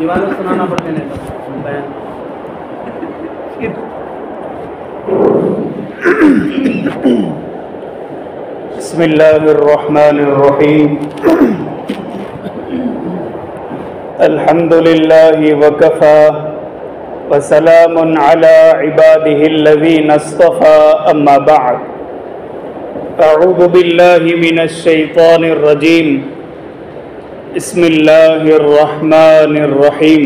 دیواروں سنانا پڑتے ہیں تو بیان. بسم اللہ الرحمن الرحیم. الحمد للہ وکفی وسلام علی عباده الذین اصطفى. اما بعد اعوذ باللہ من الشیطان الرجیم. بسم اللہ الرحمن الرحیم.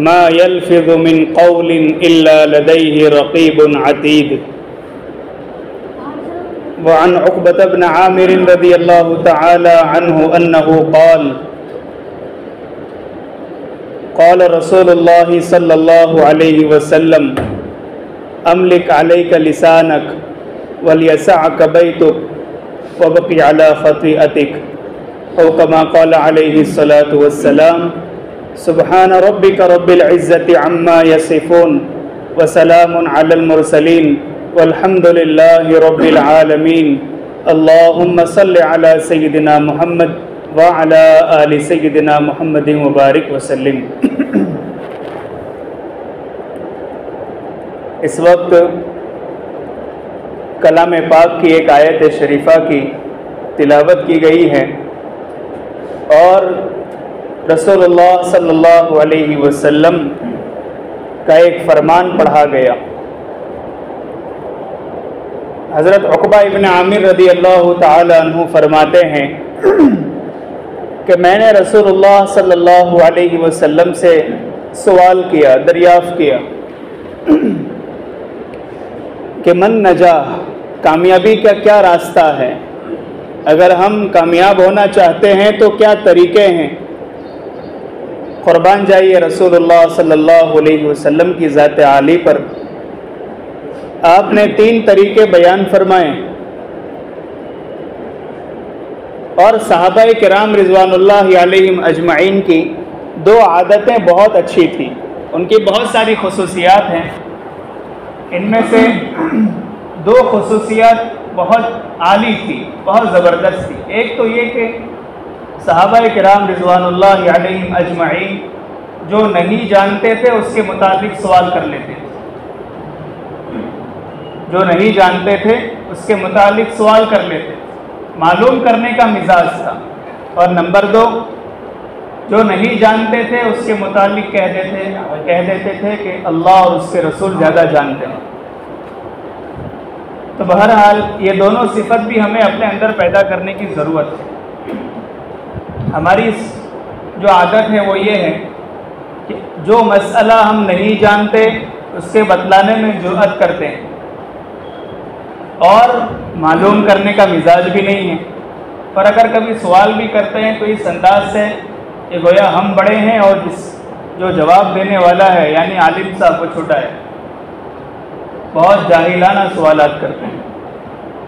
ما يلفظ من قول الا لدیہ رقیب عتید. وعن عقبة بن عامر رضی اللہ تعالی عنہ انہ قال رسول اللہ صلی اللہ علیہ وسلم املک علیک لسانک ولیسعک بیتک وبقی علی خطیئتک او کما قال علیہ الصلاة والسلام. سبحان ربک رب العزة عما یصفون وسلام علی المرسلین والحمد للہ رب العالمین. اللہم صل علی سیدنا محمد وعلی آل سیدنا محمد مبارک وسلم. اس وقت کلام پاک کی ایک آیت شریفہ کی تلاوت کی گئی ہے اور رسول اللہ صلی اللہ علیہ وسلم کا ایک فرمان پڑھا گیا. حضرت عقبہ ابن عامر رضی اللہ تعالی عنہ فرماتے ہیں کہ میں نے رسول اللہ صلی اللہ علیہ وسلم سے سوال کیا، دریافت کیا کہ من نجاح، کامیابی کا کیا راستہ ہے؟ اگر ہم کامیاب ہونا چاہتے ہیں تو کیا طریقے ہیں؟ قربان جائیے رسول اللہ صلی اللہ علیہ وسلم کی ذات عالی پر. آپ نے 3 طریقے بیان فرمائے اور صحابہ کرام رضوان اللہ علیہم اجمعین کی 2 عادتیں بہت اچھی تھیں. ان کی بہت ساری خصوصیات ہیں، ان میں سے 2 خصوصیات بہت عالی تھی، بہت زبردست تھی. ایک تو یہ کہ صحابہ کرام رضوان اللہ علیہم اجمعین جو نہیں جانتے تھے اس کے متعلق سوال کر لیتے تھے. جو نہیں جانتے تھے اس کے متعلق سوال کر لیتے، معلوم کرنے کا مزاج تھا. اور نمبر 2، جو نہیں جانتے تھے اس کے متعلق کہہ دیتے تھے کہ اللہ اور اس کے رسول زیادہ جانتے ہیں. تو بہرحال یہ دونوں صفت بھی ہمیں اپنے اندر پیدا کرنے کی ضرورت ہے. ہماری جو عادت ہے وہ یہ ہے کہ جو مسئلہ ہم نہیں جانتے اس کے بتلانے میں جرأت کرتے ہیں اور معلوم کرنے کا مزاج بھی نہیں ہے. پر اگر کبھی سوال بھی کرتے ہیں تو اس انداز سے کہ گویا ہم بڑے ہیں اور جو جواب دینے والا ہے یعنی عالم صاحب وہ چھوٹا ہے. بہت جاہلانہ سوالات کرتے ہیں.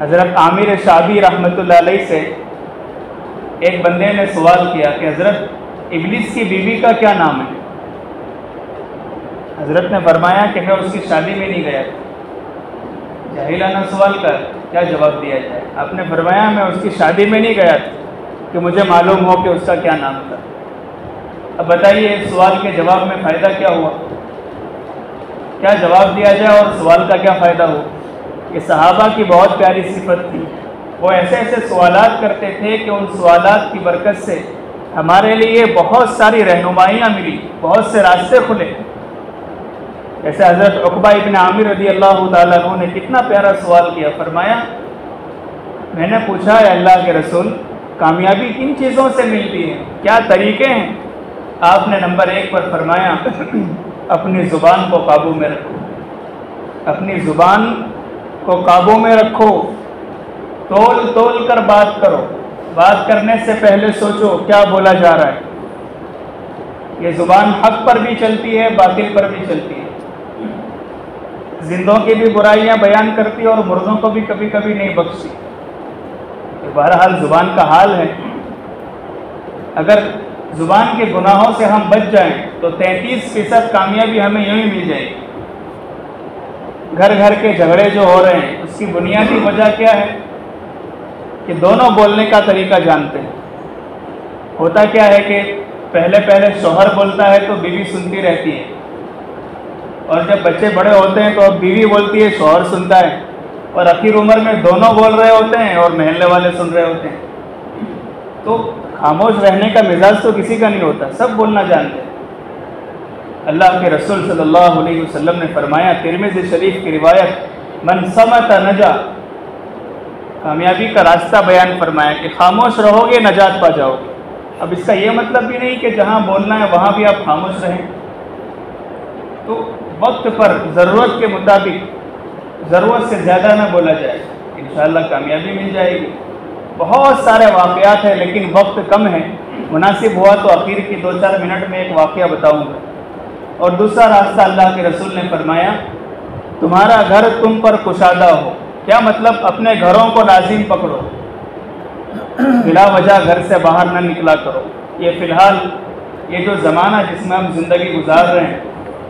حضرت عامر شعبی رحمۃ اللہ علیہ سے ایک بندے نے سوال کیا کہ حضرت ابلیس کی بیوی کا کیا نام ہے؟ حضرت نے فرمایا کہ میں اس کی شادی میں نہیں گیا. جاہلانہ سوال کا کیا جواب دیا جائے؟ آپ نے فرمایا میں اس کی شادی میں نہیں گیا تھا کہ مجھے معلوم ہو کہ اس کا کیا نام تھا. اب بتائیے اس سوال کے جواب میں فائدہ کیا ہوا؟ کیا جواب دیا جائے اور سوال کا کیا فائدہ ہو؟ یہ صحابہ کی بہت پیاری صفت تھی. وہ ایسے ایسے سوالات کرتے تھے کہ ان سوالات کی برکت سے ہمارے لیے بہت ساری رہنمائیاں ملی، بہت سے راستے کھلے. جیسے حضرت عقبہ ابن عامر رضی اللہ تعالیٰ عنہ نے کتنا پیارا سوال کیا. فرمایا میں نے پوچھا ہے اللہ کے رسول کامیابی کن چیزوں سے ملتی ہے، کیا طریقے ہیں؟ آپ نے نمبر 1 پر فرمایا اپنی زبان کو قابو میں رکھو. اپنی زبان کو قابو میں رکھو، تول کر بات کرو. بات کرنے سے پہلے سوچو کیا بولا جا رہا ہے. یہ زبان حق پر بھی چلتی ہے، باطل پر بھی چلتی ہے. زندوں کی بھی برائیاں بیان کرتی اور مردوں کو بھی کبھی کبھی نہیں بخشتی. بہرحال زبان کا حال ہے. اگر زبان کے گناہوں سے ہم بچ جائیں تو 33% کامیابی ہمیں یوں ہی مل جائے گی. گھر گھر کے جھگڑے جو ہو رہے ہیں اس کی بنیادی وجہ کیا ہے کہ دونوں بولنے کا طریقہ جانتے ہیں. ہوتا کیا ہے کہ پہلے پہلے شوہر بولتا ہے تو بیوی سنتی رہتی ہے، اور جب بچے بڑے ہوتے ہیں تو اب بیوی بولتی ہے، شوہر سنتا ہے، اور آخر عمر میں دونوں بول رہے ہوتے ہیں اور محلے والے سن رہے ہوتے ہیں۔ تو خاموش رہنے کا مزاج تو کسی کا نہیں ہوتا، سب بولنا جانتے ہیں۔ اللہ کے رسول صلی اللہ علیہ وسلم نے فرمایا، ترمذی شریف کی روایت، من صمت نجا، کامیابی کا راستہ بیان فرمایا کہ خاموش رہو گے نجات پا جاؤ گے۔ اب اس کا یہ مطلب بھی نہیں کہ جہاں بولنا ہے وہاں بھی آپ خاموش رہیں، تو وقت پر ضرورت کے مطابق ضرورت سے زیادہ نہ بولا جائے، انشاءاللہ کامیابی مل جائے گی۔ بہت سارے واقعات ہیں لیکن وقت کم ہے، مناسب ہوا تو آخر کی 2-4 منٹ میں ایک واقعہ بتاؤں گا۔ اور دوسرا راستہ اللہ کے رسول نے فرمایا، تمہارا گھر تم پر کشادہ ہو، کیا مطلب؟ اپنے گھروں کو لازم پکڑو، بلا وجہ گھر سے باہر نہ نکلا کرو۔ یہ فی الحال یہ جو زمانہ جس میں ہم زندگی گزار رہے ہیں،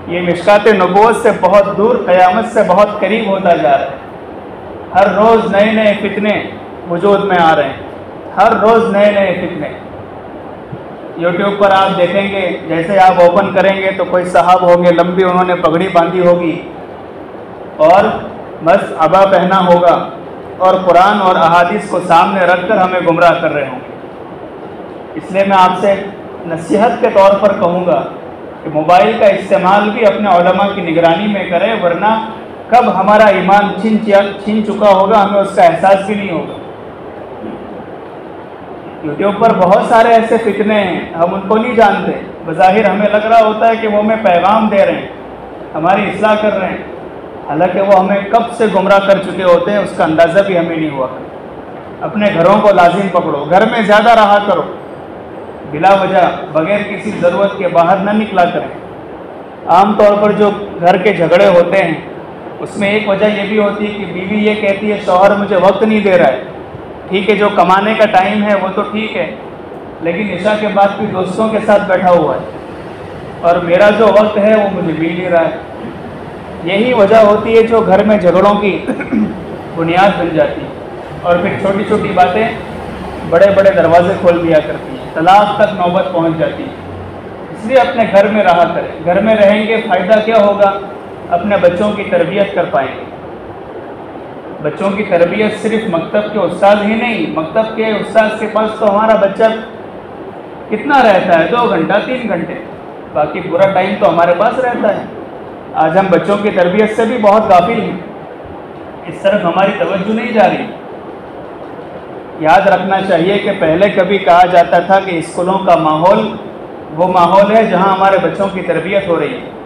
یہ مشکات نبوت سے بہت دور، قیامت سے بہت قریب ہوتا جا رہا ہے۔ ہر روز نئے نئے فتنے وجود میں آ رہے ہیں، ہر روز نئے نئے فتنے۔ یوٹیوب پر آپ دیکھیں گے، جیسے آپ اوپن کریں گے تو کوئی صاحب ہوں گے، لمبی انہوں نے پگڑی باندھی ہوگی اور بس عبا پہنا ہوگا، اور قرآن اور احادیث کو سامنے رکھ کر ہمیں گمراہ کر رہے ہوں گے۔ اس لیے میں آپ سے نصیحت کے طور پر کہوں گا کہ موبائل کا استعمال بھی اپنے علماء کی نگرانی میں کریں، ورنہ کب ہمارا ایمان چھن چکا ہوگا ہمیں اس کا احساس بھی نہیں ہوگا۔ یوٹیوب پر بہت سارے ایسے فتنے ہیں، ہم ان کو نہیں جانتے، بظاہر ہمیں لگ رہا ہوتا ہے کہ وہ ہمیں پیغام دے رہے ہیں، ہماری اصلاح کر رہے ہیں، حالانکہ وہ ہمیں کب سے گمراہ کر چکے ہوتے ہیں اس کا اندازہ بھی ہمیں نہیں ہوا۔ اپنے گھروں کو لازم پکڑو، گھر میں زیادہ رہا کرو، بلا وجہ بغیر کسی ضرورت کے باہر نہ نکلا کریں۔ عام طور پر جو گھر کے جھگڑے ہوتے ہیں اس میں ایک وجہ یہ بھی ہوتی ہے کہ بیوی یہ کہتی ہے شوہر مجھے وقت نہیں دے رہا ہے۔ ٹھیک ہے، جو کمانے کا ٹائم ہے وہ تو ٹھیک ہے، لیکن عشاء کے بعد بھی دوستوں کے ساتھ بیٹھا ہوا ہے اور میرا جو وقت ہے وہ مجھے مل نہیں رہا ہے۔ یہی وجہ ہوتی ہے جو گھر میں جھگڑوں کی بنیاد بن جاتی ہے، اور پھر چھوٹی چھوٹی باتیں بڑے بڑے دروازے کھول دیا کرتی ہیں، طلاق تک نوبت پہنچ جاتی ہے۔ اس لیے اپنے گھر میں رہا کریں، گھر میں رہیں گے فائدہ کیا ہوگا؟ اپنے بچوں کی تربیت کر پائیں گے۔ بچوں کی تربیت صرف مکتب کے استاد ہی نہیں، مکتب کے استاد کے پاس تو ہمارا بچہ کتنا رہتا ہے، 2 گھنٹہ 3 گھنٹے، باقی پورا ٹائم تو ہمارے پاس رہتا ہے۔ آج ہم بچوں کی تربیت سے بھی بہت غافل ہیں، اس طرف ہماری توجہ نہیں جا رہی۔ یاد رکھنا چاہیے کہ پہلے کبھی کہا جاتا تھا کہ اسکولوں کا ماحول وہ ماحول ہے جہاں ہمارے بچوں کی تربیت ہو رہی ہے۔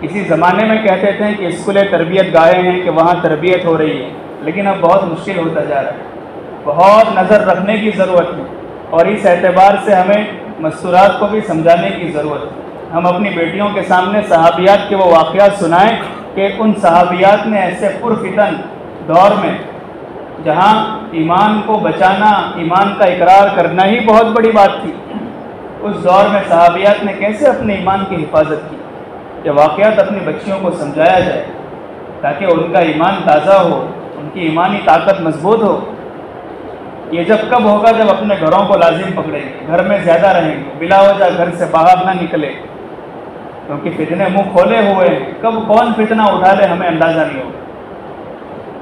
اسی زمانے میں کہتے تھے کہ اسکولیں تربیت گاہیں ہیں کہ وہاں تربیت ہو رہی ہے، لیکن اب بہت مشکل ہوتا جا رہا ہے، بہت نظر رکھنے کی ضرورت ہے، اور اس اعتبار سے ہمیں مستورات کو بھی سمجھانے کی ضرورت ہے۔ ہم اپنی بیٹیوں کے سامنے صحابیات کے وہ واقعات سنائیں کہ ان صحابیات نے ایسے پرفتن دور میں، جہاں ایمان کو بچانا، ایمان کا اقرار کرنا ہی بہت بڑی بات تھی، اس دور میں صحابیات نے کیسے اپنے ایمان کی حفاظت کی۔ یہ واقعات اپنی بچیوں کو سمجھایا جائے تاکہ ان کا ایمان تازہ ہو، ان کی ایمانی طاقت مضبوط ہو۔ یہ جب کب ہوگا؟ جب اپنے گھروں کو لازم پکڑیں گے، گھر میں زیادہ رہیں گے، بلا وجہ گھر سے باہر نہ نکلے، کیونکہ فتنے منہ کھولے ہوئے ہیں، کب کون فتنہ اٹھا لے ہمیں اندازہ نہیں ہوگا۔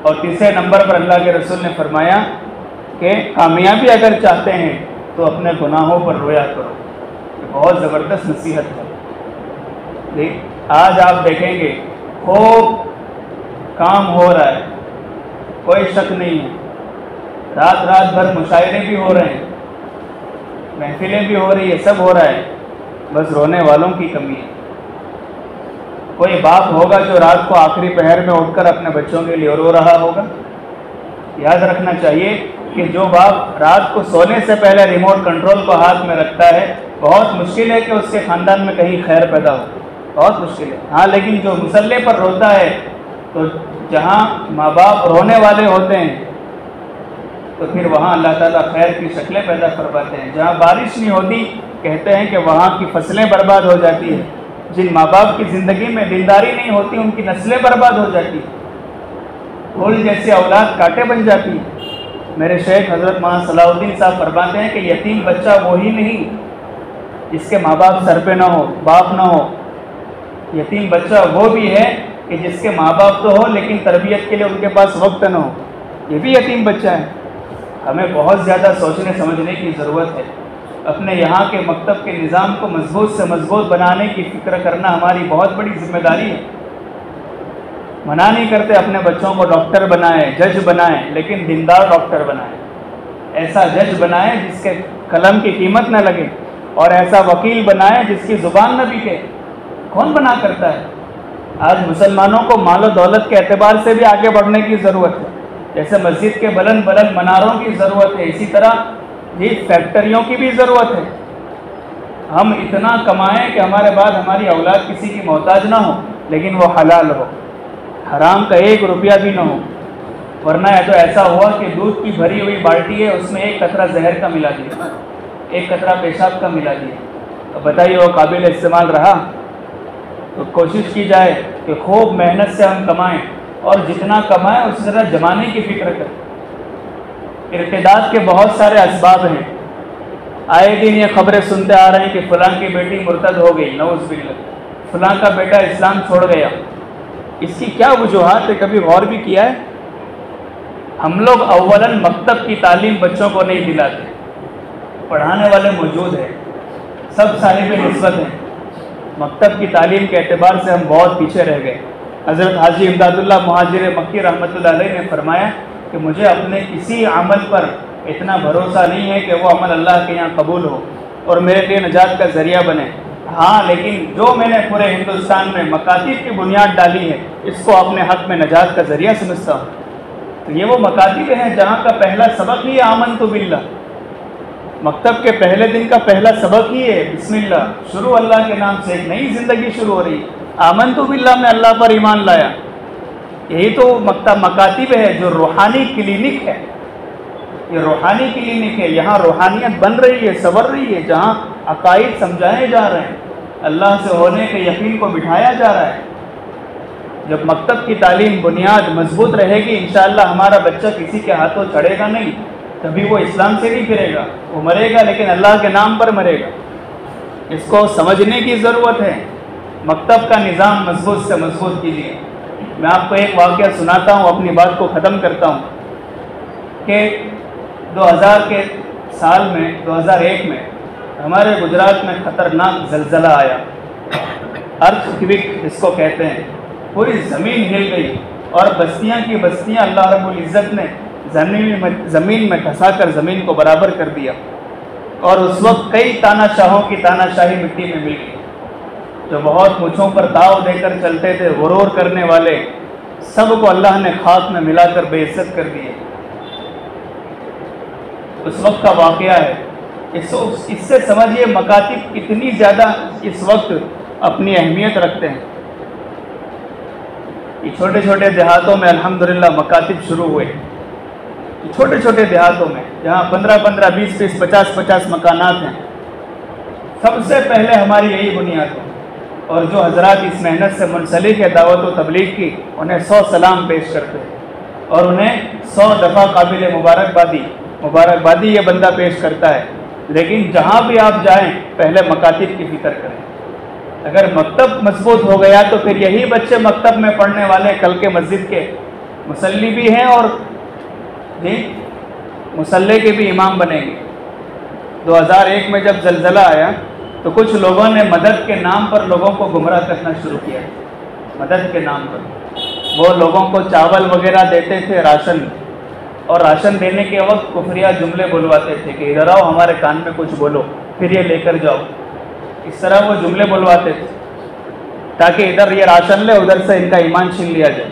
اور تیسرے نمبر پر اللہ کے رسول نے فرمایا کہ کامیابی اگر چاہتے ہیں تو اپنے گناہوں پر رویا کرو۔ یہ بہت زبردست نصیحت ہے۔ آج آپ دیکھیں گے خوب کام ہو رہا ہے، کوئی شک نہیں ہے، رات بھر مشاعرے بھی ہو رہے ہیں، محفلیں بھی ہو رہی ہے، سب ہو رہا ہے، بس رونے والوں کی کمی ہے۔ کوئی باپ ہوگا جو رات کو آخری پہر میں اٹھ کر اپنے بچوں کے لیے رو رہا ہوگا؟ یاد رکھنا چاہیے کہ جو باپ رات کو سونے سے پہلے ریموٹ کنٹرول کو ہاتھ میں رکھتا ہے، بہت مشکل ہے کہ اس کے خاندان میں کہیں خیر پیدا ہو، بہت مشکل ہے۔ ہاں، لیکن جو مصلے پر روتا ہے، تو جہاں ماں باپ رونے والے ہوتے ہیں تو پھر وہاں اللہ تعالیٰ خیر کی شکلیں پیدا فرماتے ہیں۔ جہاں بارش نہیں ہوتی، کہتے ہیں کہ وہاں کی فصلیں برباد ہو جاتی ہیں۔ جن ماں باپ کی زندگی میں دینداری نہیں ہوتی، ان کی نسلیں برباد ہو جاتی ہیں، پھول جیسے اولاد کانٹے بن جاتی ہیں۔ میرے شیخ حضرت مولانا صلاح الدین صاحب فرماتے ہیں کہ یتیم بچہ وہی نہیں جس کے ماں باپ سر پہ نہ ہو، باپ نہ ہو. یتیم بچہ وہ بھی ہے کہ جس کے ماں باپ تو ہو لیکن تربیت کے لیے ان کے پاس وقت نہ ہو، یہ بھی یتیم بچہ ہے. ہمیں بہت زیادہ سوچنے سمجھنے کی ضرورت ہے. اپنے یہاں کے مکتب کے نظام کو مضبوط سے مضبوط بنانے کی فکر کرنا ہماری بہت بڑی ذمہ داری ہے. منع نہیں کرتے اپنے بچوں کو ڈاکٹر بنائیں، جج بنائیں، لیکن دیندار ڈاکٹر بنائیں. ایسا جج بنائیں جس کے قلم کی قیمت نہ لگے، اور ایسا وکیل بنائیں جس کی زبان نہ بکے. کون بنا کرتا ہے؟ آج مسلمانوں کو مال و دولت کے اعتبار سے بھی آگے بڑھنے کی ضرورت ہے. جیسے مسجد کے بلند بلند مناروں کی ضرورت ہے، اسی طرح یہ فیکٹریوں کی بھی ضرورت ہے. ہم اتنا کمائیں کہ ہمارے بعد ہماری اولاد کسی کی محتاج نہ ہو، لیکن وہ حلال ہو، حرام کا 1 روپیہ بھی نہ ہو. ورنہ ہے تو ایسا ہوا کہ دودھ کی بھری ہوئی بالٹی ہے، اس میں 1 قطرہ زہر کا ملا دیا، 1 قطرہ پیشاب کا ملا دیا. تو بتائیے وہ قابل استعمال رہا؟ تو کوشش کی جائے کہ خوب محنت سے ہم کمائیں، اور جتنا کمائیں اس طرح جمانے کی فکر کریں. ارتداد کے بہت سارے اسباب ہیں. آئے دن یہ خبریں سنتے آ رہے ہیں کہ فلاں کی بیٹی مرتد ہو گئی، نعوذ باللہ، فلاں کا بیٹا اسلام چھوڑ گیا. اس کی کیا وجوہات ہے؟ کبھی غور بھی کیا ہے؟ ہم لوگ اولاً مکتب کی تعلیم بچوں کو نہیں دلاتے. پڑھانے والے موجود ہیں، سب صاحب نسبت ہیں، مکتب کی تعلیم کے اعتبار سے ہم بہت پیچھے رہ گئے. حضرت حاجی امداد اللہ مہاجر مکی رحمۃ اللہ علیہ نے فرمایا کہ مجھے اپنے کسی عمل پر اتنا بھروسہ نہیں ہے کہ وہ عمل اللہ کے یہاں قبول ہو اور میرے لیے نجات کا ذریعہ بنے. ہاں، لیکن جو میں نے پورے ہندوستان میں مکاتب کی بنیاد ڈالی ہے، اس کو اپنے حق میں نجات کا ذریعہ سمجھتا ہوں. تو یہ وہ مکاتب ہیں جہاں کا پہلا سبق ہی ہے آمنت باللہ. مکتب کے پہلے دن کا پہلا سبق ہی ہے بسم اللہ، شروع اللہ کے نام سے. ایک نئی زندگی شروع ہو رہی ہے. آمنت باللہ میں اللہ پر ایمان لایا. یہی تو مکاتب ہے جو روحانی کلینک ہے. یہ روحانی کلینک ہے، یہاں روحانیت بن رہی ہے، سنور رہی ہے، جہاں عقائد سمجھائے جا رہے ہیں، اللہ سے ہونے کے یقین کو بٹھایا جا رہا ہے. جب مکتب کی تعلیم بنیاد مضبوط رہے گی، انشاءاللہ ہمارا بچہ کسی کے ہاتھوں چڑھے گا نہیں. کبھی وہ اسلام سے نہیں پھرے گا، وہ مرے گا لیکن اللہ کے نام پر مرے گا. اس کو سمجھنے کی ضرورت ہے. مکتب کا نظام مضبوط سے مضبوط کیجیے. میں آپ کو ایک واقعہ سناتا ہوں، اپنی بات کو ختم کرتا ہوں. کہ 2000 کے سال میں 2001 میں ہمارے گجرات میں خطرناک زلزلہ آیا. ارتھ کویک جس کو کہتے ہیں. پوری زمین ہل گئی اور بستیاں کی بستیاں اللہ رب العزت نے زمین میں دھسا کر زمین کو برابر کر دیا. اور اس وقت کئی تانا شاہوں کی تانا شاہی مٹی میں مل گئی. جو بہت مونچھوں پر تاؤ دے کر چلتے تھے، غرور کرنے والے، سب کو اللہ نے خاک میں ملا کر بے عزت کر دیے. اس وقت کا واقعہ ہے. اس سے سمجھیے مکاتب کتنی زیادہ اس وقت اپنی اہمیت رکھتے ہیں. یہ چھوٹے چھوٹے دیہاتوں میں الحمدللہ مکاتب شروع ہوئے. چھوٹے چھوٹے دیہاتوں میں جہاں 15-15, 20-20, 50-50 مکانات ہیں. سب سے پہلے ہماری یہی بنیاد ہے. اور جو حضرات اس محنت سے منسلک ہے دعوت و تبلیغ کی، انہیں 100 سلام پیش کرتے ہیں اور انہیں 100 دفعہ قابل مبارکبادی یہ بندہ پیش کرتا ہے. لیکن جہاں بھی آپ جائیں پہلے مکاتب کی فکر کریں. اگر مکتب مضبوط ہو گیا تو پھر یہی بچے مکتب میں پڑھنے والے کل کے مسجد کے مصلی بھی ہیں اور مصلی کے بھی امام بنیں گے. 2001 میں جب زلزلہ آیا تو کچھ لوگوں نے مدد کے نام پر لوگوں کو گمراہ کرنا شروع کیا. مدد کے نام پر وہ لوگوں کو چاول وغیرہ دیتے تھے، راشن، اور راشن دینے کے وقت کفریہ جملے بلواتے تھے کہ ادھر آؤ ہمارے کان میں کچھ بولو پھر یہ لے کر جاؤ. اس طرح وہ جملے بلواتے تھے تاکہ ادھر یہ راشن لے، ادھر سے ان کا ایمان چھین لیا جائے.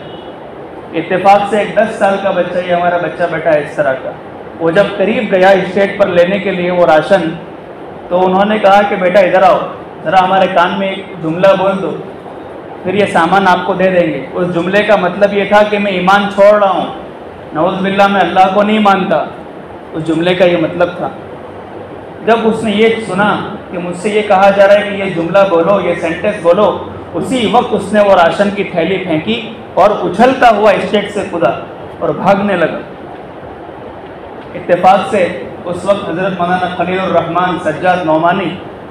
اتفاق سے ایک 10 سال کا بچہ، یہ ہمارا بچہ بیٹا ہے اس طرح کا، وہ جب قریب گیا اسٹیٹ پر لینے کے لیے وہ راشن، تو انہوں نے کہا کہ بیٹا ادھر آؤ، ذرا ہمارے کان میں ایک جملہ بول دو، پھر یہ سامان آپ کو دے دیں گے. اس جملے کا مطلب یہ تھا کہ میں ایمان چھوڑ رہا ہوں، نعوذ باللہ میں اللہ کو نہیں مانتا. اس جملے کا یہ مطلب تھا. جب اس نے یہ سنا کہ مجھ سے یہ کہا جا رہا ہے کہ یہ جملہ بولو، یہ سینٹنس بولو، اسی وقت اس نے وہ راشن کی تھیلی پھینکی اور اچھلتا ہوا اسٹیٹ سے کدا اور بھاگنے لگا. اتفاق سے اس وقت حضرت مولانا خلیل الرحمان سجاد نعمانی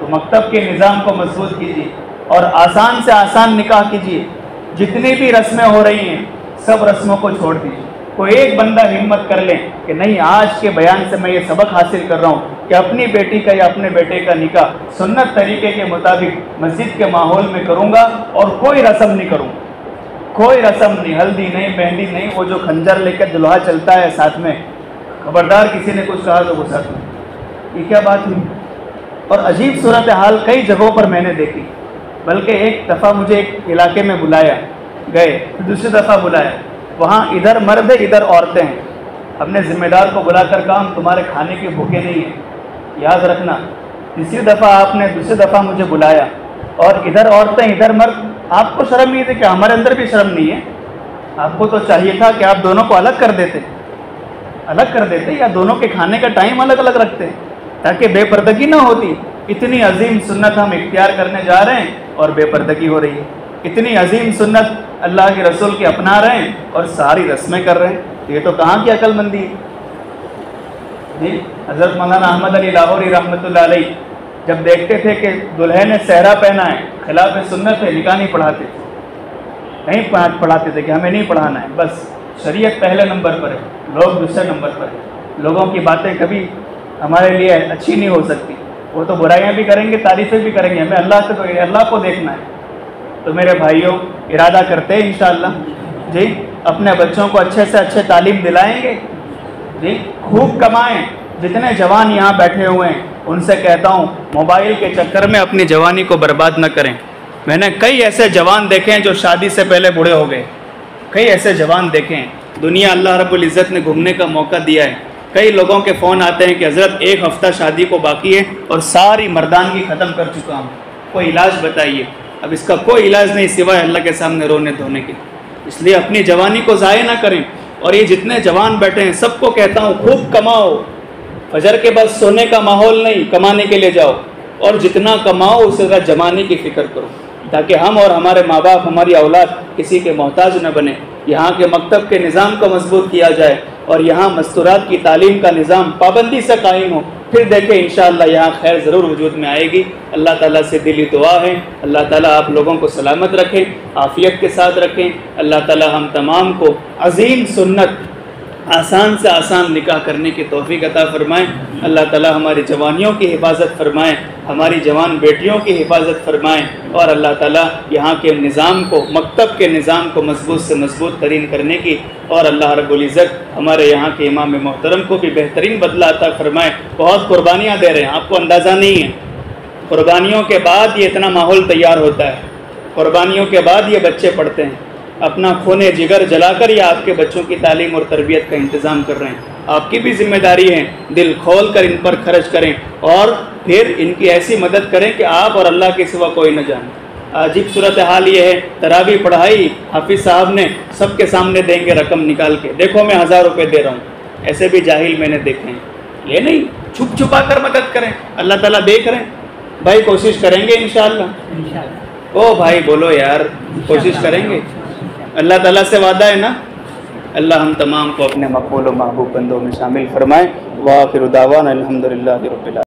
تو مکتب کے نظام کو مضبوط کیجیے اور آسان سے آسان نکاح کیجیے. جتنی بھی رسمیں ہو رہی ہیں سب رسموں کو چھوڑ دیجیے. کوئی ایک بندہ ہمت کر لے کہ نہیں آج کے بیان سے میں یہ سبق حاصل کر رہا ہوں کہ اپنی بیٹی کا یا اپنے بیٹے کا نکاح سنت طریقے کے مطابق مسجد کے ماحول میں کروں گا اور کوئی رسم نہیں کروں گا. کوئی رسم نہیں, ہلدی نہیں, مہندی نہیں, وہ جو خنجر لے کر دلہا چلتا ہے ساتھ میں, خبردار کسی نے کچھ کہا تو غصہ کرو. یہ کیا بات ہوئی؟ اور عجیب صورتحال کئی جگہوں پر میں نے دیکھی. بلکہ ایک دفعہ مجھے ایک علاقے میں بلایا, گئے, دوسری دفعہ بلایا, وہاں ادھر مرد ہے ادھر عورتیں ہیں. ہم نے ذمہ دار کو بلا کر کہا ہم تمہارے کھانے کے بھوکے نہیں ہیں, یاد رکھنا. تیسری دفعہ آپ نے دوسری دفعہ مجھے بلایا اور ادھر عورتیں ادھر مرد. آپ کو شرم نہیں تھی کہ ہمارے اندر بھی شرم نہیں ہے؟ آپ کو تو چاہیے تھا کہ آپ دونوں کو الگ کر دیتے یا دونوں کے کھانے کا ٹائم الگ الگ رکھتے تاکہ بے پردگی نہ ہوتی. اتنی عظیم سنت ہم اختیار کرنے جا رہے ہیں اور بے پردگی ہو رہی ہے. اتنی عظیم سنت اللہ کے رسول کی اپنا رہے ہیں اور ساری رسمیں کر رہے ہیں. یہ تو کہاں کی عقل مندی ہے جی. حضرت مولانا احمد علی لاہوری رحمۃ اللہ علیہ جب دیکھتے تھے کہ دلہے نے صحرا پہنا ہے, خلاف سنت ہے, نکاح نہیں پڑھاتے تھے. نہیں پڑھاتے تھے کہ ہمیں نہیں پڑھانا ہے, بس شریعت پہلے نمبر پر ہے, لوگ دوسرے نمبر پر ہے. لوگوں کی باتیں کبھی ہمارے لیے اچھی نہیں ہو سکتی. وہ تو برائیاں بھی کریں گے, تعریفیں بھی کریں گے, ہمیں اللہ کو دیکھنا ہے. تو میرے بھائیوں, ارادہ کرتے ہیں انشاءاللہ جی اپنے بچوں کو اچھے سے اچھے تعلیم دلائیں گے جی, خوب کمائیں. جتنے جوان یہاں بیٹھے ہوئے ہیں ان سے کہتا ہوں موبائل کے چکر میں اپنی جوانی کو برباد نہ کریں. میں نے کئی ایسے جوان دیکھے ہیں جو شادی سے پہلے بوڑھے ہو گئے. کئی ایسے جوان دیکھے ہیں. دنیا اللہ رب العزت نے گھومنے کا موقع دیا ہے. کئی لوگوں کے فون آتے ہیں کہ حضرت 1 ہفتہ شادی کو باقی ہے اور ساری مردانگی ختم کر چکا ہوں, کوئی علاج بتائیے. اب اس کا کوئی علاج نہیں سوائے اللہ کے سامنے رونے دھونے کے. اس لیے اپنی جوانی کو ضائع نہ کریں. اور یہ جتنے جوان بیٹھے ہیں سب کو کہتا ہوں خوب کماؤ. فجر کے بعد سونے کا ماحول نہیں, کمانے کے لیے جاؤ. اور جتنا کماؤ اس سے زیادہ جمانے کی فکر کرو تاکہ ہم اور ہمارے ماں باپ, ہماری اولاد کسی کے محتاج نہ بنے. یہاں کے مکتب کے نظام کو مضبوط کیا جائے اور یہاں مستورات کی تعلیم کا نظام پابندی سے قائم ہو. پھر دیکھیں انشاءاللہ یہاں خیر ضرور وجود میں آئے گی. اللہ تعالیٰ سے دلی دعا ہے اللہ تعالیٰ آپ لوگوں کو سلامت رکھیں, عافیت کے ساتھ رکھیں. اللہ تعالیٰ ہم تمام کو عظیم سنت, آسان سے آسان نکاح کرنے کی توفیق عطا فرمائیں. اللہ تعالیٰ ہماری جوانیوں کی حفاظت فرمائیں, ہماری جوان بیٹیوں کی حفاظت فرمائیں. اور اللہ تعالیٰ یہاں کے نظام کو, مکتب کے نظام کو مضبوط سے مضبوط ترین کرنے کی, اور اللہ رب العزت ہمارے یہاں کے امام محترم کو بھی بہترین بدلہ عطا فرمائیں. بہت قربانیاں دے رہے ہیں, آپ کو اندازہ نہیں ہے. قربانیوں کے بعد یہ اتنا ماحول تیار ہوتا ہے, قربانیوں کے بعد یہ بچے پڑھتے ہیں. اپنا خون جگر جلا کر یا آپ کے بچوں کی تعلیم اور تربیت کا انتظام کر رہے ہیں. آپ کی بھی ذمہ داری ہے, دل کھول کر ان پر خرچ کریں اور پھر ان کی ایسی مدد کریں کہ آپ اور اللہ کے سوا کوئی نہ جانے. عجیب صورتحال یہ ہے, تراویح پڑھائی حافظ صاحب نے, سب کے سامنے دیں گے رقم نکال کے, دیکھو میں 1000 روپے دے رہا ہوں. ایسے بھی جاہل میں نے دیکھے ہیں. یہ نہیں, چھپ چھپا کر مدد کریں, اللہ تعالیٰ دیکھ رہے ہیں. بھائی کوشش کریں گے انشاءاللہ. او بھائی بولو یار, کوشش کریں گے. اللہ تعالیٰ سے وعدہ ہے نا. اللہ ہم تمام کو اپنے مقبول و محبوب بندوں میں شامل فرمائیں. وآخر دعوانا الحمدللہ رب العالمین.